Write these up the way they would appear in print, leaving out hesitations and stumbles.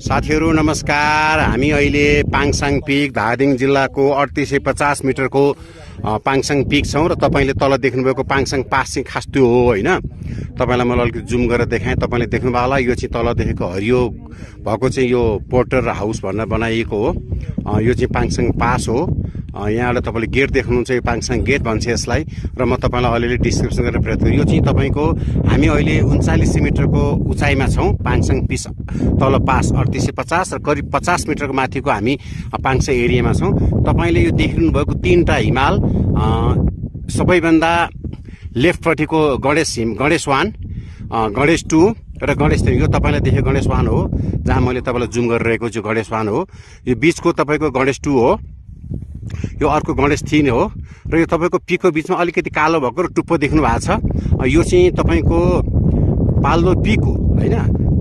साथीहरु नमस्कार। हामी अहिले पाङसाङ पिक धादिङ जिल्लाको 3850 मिटरको पाङसाङ पिक छौं र तपाईले तल देख्नुभएको पाङसाङ पास चाहिँ खास त्यो हो हैन। तपाईलाई मैले अलिकति जुम गरेर देखाएँ, तपाईले देख्नुभयो होला। यो चाहिँ तल देखेको हरियो भएको चाहिँ यो पोर्टर हाउस भनेर बनाइएको हो। यो चाहिँ पाङसाङ पास हो। यहाँबाट तपाईले गेट देख्नुहुन्छ, यो पाङसाङ गेट भन्छ यसलाई। र म तपाईलाई अलिअलि डिस्क्रिप्सन गरेर प्रयत्न गरेँ। यो चाहिँ तपाईको हामी अहिले 39 मिटरको उचाइमा छौं। पाङसाङ पिस तल पास 3850 र करिब 50 मिटरको माथिको हामी पाङसाङ एरियामा छौं। तपाईले यो देख्नु भएको तीनटा हिमाल, सबैभन्दा लेफ्टपट्टिको गणेश 1, गणेश 2 र गणेश 3। यो तपाईलाई देखेको गणेश 1 हो, जहाँ मैले तपाईलाई जुम गरिरहेको छु। गणेश 1 हो। यो बीचको तपाईको गणेश 2 हो। यो अर्को गणेश 3 हो। र यो तपाईको पिकको बीचमा अलिकति कालो भएको र टुप्पो देख्नु भएको छ। यो चाहिँ तपाईको पाल्दो पिक हो हैन।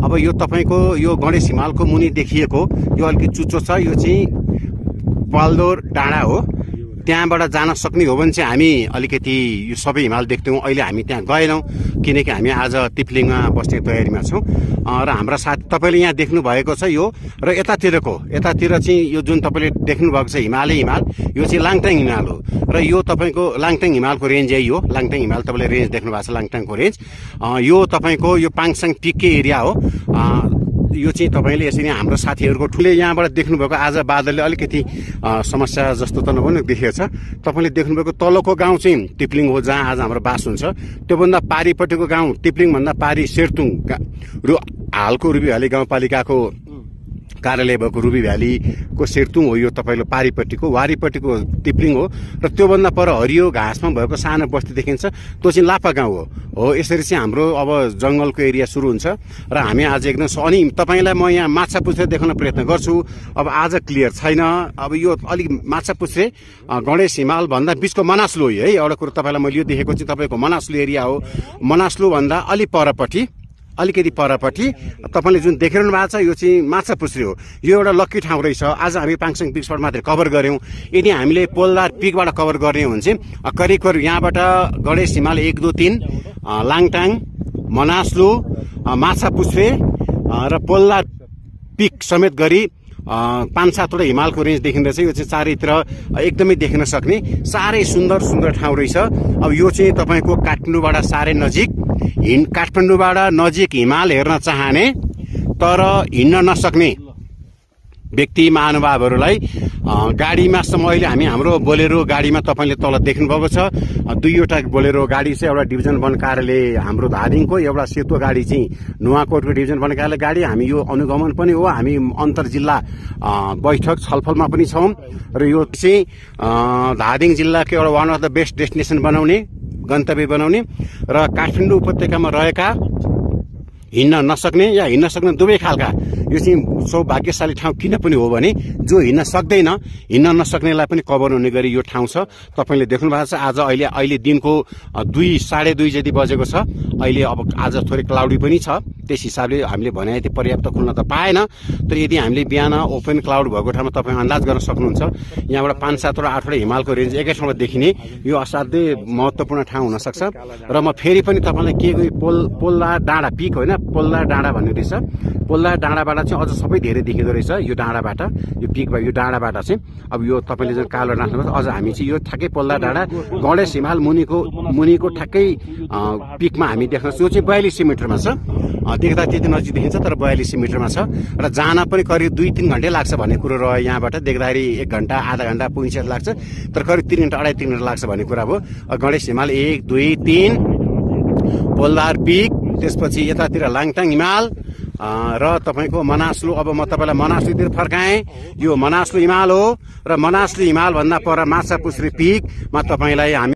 अब यो तपाईको यो गणेश हिमालको मुनि देखिएको यो अलिकति चुच्चो छ। यो चाहिँ पाल्दो डाँडा हो। त्यहाँबाट जान सक्ने हो भने चाहिँ हामी अलिकति यो सबै हिमाल देख्थ्यौं। अहिले हामी त्यहाँ गएनौं किनकि हामी आज तिप्लिङमा बस्ने तयारीमा छौं। र हाम्रा साथी तपाईले यहाँ देख्नु भएको छ यो, र यतातिर चाहिँ यो जुन तपाईले देख्नु भएको छ हिमाल, यो चाहिँ लाङटाङ हिमाल हो। र यो तपाईको लाङटाङ हिमालको रेन्ज यही हो। लाङटाङ हिमाल तपाईले रेन्ज देख्नु भएको छ, लाङटाङको रेन्ज। यो तपाईको यो पाङसाङ पिककै एरिया हो। यो चाहिँ तपाईले यसरी हाम्रो साथीहरुको ठुले यहाँबाट देख्नुभएको आज बादलले अलिकति समस्या जस्तो त नभनु देखिएको छ। तपाईले देख्नुभएको तलको गाउँ चाहिँ तिप्लिङ हो, जहाँ आज हाम्रो बास हुन्छ। त्योभन्दा पारिपट्टिको गाउँ तिप्लिङ भन्दा पारि सेर्तुङ हालको रुबी भ्याली गाउँपालिकाको कार्यालय भएको रुबी भ्यालीको सेर्तुङ हो। यो तपाईको पारिपट्टिको, वारिपट्टिको तिप्लिङ हो। र त्योभन्दा पर हरियो घाँसमा भएको सानो बस्ती देखिन्छ, त्यो चाहिँ लापा गाउँ हो। यसरी चाहिँ हाम्रो अब जंगलको एरिया सुरु हुन्छ। र हामी आज एकदम अनि तपाईलाई म यहाँ माछापुच्छ्रे देखाउन प्रयत्न गर्छु। अब आज क्लियर छैन। अब यो अलिक माछापुच्छ्रे गणेश हिमाल भन्दा बीचको मनासलु हो है। एउटा कुरो तपाईलाई मैले यो देखेको चाहिँ तपाईको मनासलु एरिया हो। मनासलु भन्दा अलि परपट्टि, अलिकति परपट्टि तपाईले जुन देखिरहनु भएको छ यो चाहिँ माछापुच्छ्रे हो। यो एउटा लक्की ठाउँ रहेछ। आज हामी पाङसाङ पिकबाट मात्र कभर गर्यौं। यदि हामीले पोलदार पिकबाट कभर गर्ने हो भने चाहिँ करिब यहाँबाट गणेश हिमाल 1 2 3, लाङटाङ, मनासलु, माछापुच्छ्रे र पोलदार पिक समेत गरी 5-7 वटा हिमालको रेन्ज देखिँदैछ। यो चाहिँ चारैतिर एकदमै देख्न सक्ने साह्रै सुन्दर ठाउँ रहेछ। अब यो चाहिँ तपाईको काठमाडौँबाट साह्रै नजिक, काठमाडौँबाट नजिक हिमाल हेर्न चाहने तर हिँड्न नसक्ने व्यक्ति महानुभावहरूलाई गाडीमा अहिले हामी हाम्रो बोलेरो गाडीमा तपाईले तल देख्नुभएको छ। 2वटा बोलेरो गाडी छ। एउटा डिभिजन 1 कार्यालय हाम्रो धादिङको, एउटा सेतो गाडी चाहिँ नुवाकोटको डिभिजन 1 कार्यालय गाडी। हामी यो अनुगमन पनि हो। हामी अन्तर जिल्ला बैठक छलफलमा पनि छौं। र यो चाहिँ धादिङ जिल्लाको एउटा one of the best destination बनाउने, गन्तव्य बनाउने र काठमाडौँ उपत्यकामा रहेका हिँड्न नसक्ने या हिँड्न सक्ने दुवै खालका यो चाहिँ सौभाग्यशाली ठाउँ किन पनि हो भने जो हिँड्न सक्दैन, हिँड्न नसक्नेलाई पनि कभर हुने गरी यो ठाउँ छ। तपाईले देख्नु भएको छ। आज अहिले दिनको 2 साढे 2 जति बजेको छ। अहिले अब आज थोरै क्लाउडी पनि छ। त्यस हिसाबले हामीले भने जति पर्याप्त खुल्न त पाएन। तर यदि हामीले बिहान ओपन क्लाउड भएको ठाउँमा तपाई अन्दाज गर्न सक्नुहुन्छ। यहाँबाट 5-7 वटा 8 वटा हिमालको रेन्ज एकै ठाउँमा देखिने यो असाध्यै महत्त्वपूर्ण ठाउँ हुन सक्छ। र म फेरि पनि तपाईलाई के पोल्ला डाँडा पिक होइन, पोल्ला डाँडा भन्ने रहेछ। पोल्ला डाँडाबाट चाहिँ अझ सबै धेरै देखिँदो रहेछ। यो डाँडाबाट, यो पिकबाट, यो डाँडाबाट चाहिँ अब यो तपाईले जुन कालो राख्नुभयो अझ हामी चाहिँ यो ठ्याक्कै पोल्ला डाँडा गणेश हिमाल मुनिको ठ्याक्कै पिकमा हामी देख्न सक्छौँ। यो चाहिँ 42 मिटरमा छ। देख्दा त्यति नजिक देखिन्छ तर 42 मिटरमा छ। र जान पनि करिब 2-3 घण्टा लाग्छ भन्ने कुरो रह्यो। यहाँबाट देख्दाखेरि 1 घण्टा आधा घण्टा पुगिन्छ लाग्छ, तर करिब 3 घण्टा 2.5-3 घण्टा लाग्छ भन्ने कुरा हो। गणेश हिमाल 1 2 3, पोल्दार पिक, त्यसपछि यतातिर लाङटाङ हिमाल र तपाईको मनासलु। अब म तपाईलाई मनासलुतिर फर्काएँ। यो मनासलु हिमाल हो र मनासलु हिमाल भन्दा पर माछापुच्छ्रे पिकमा तपाईलाई हामी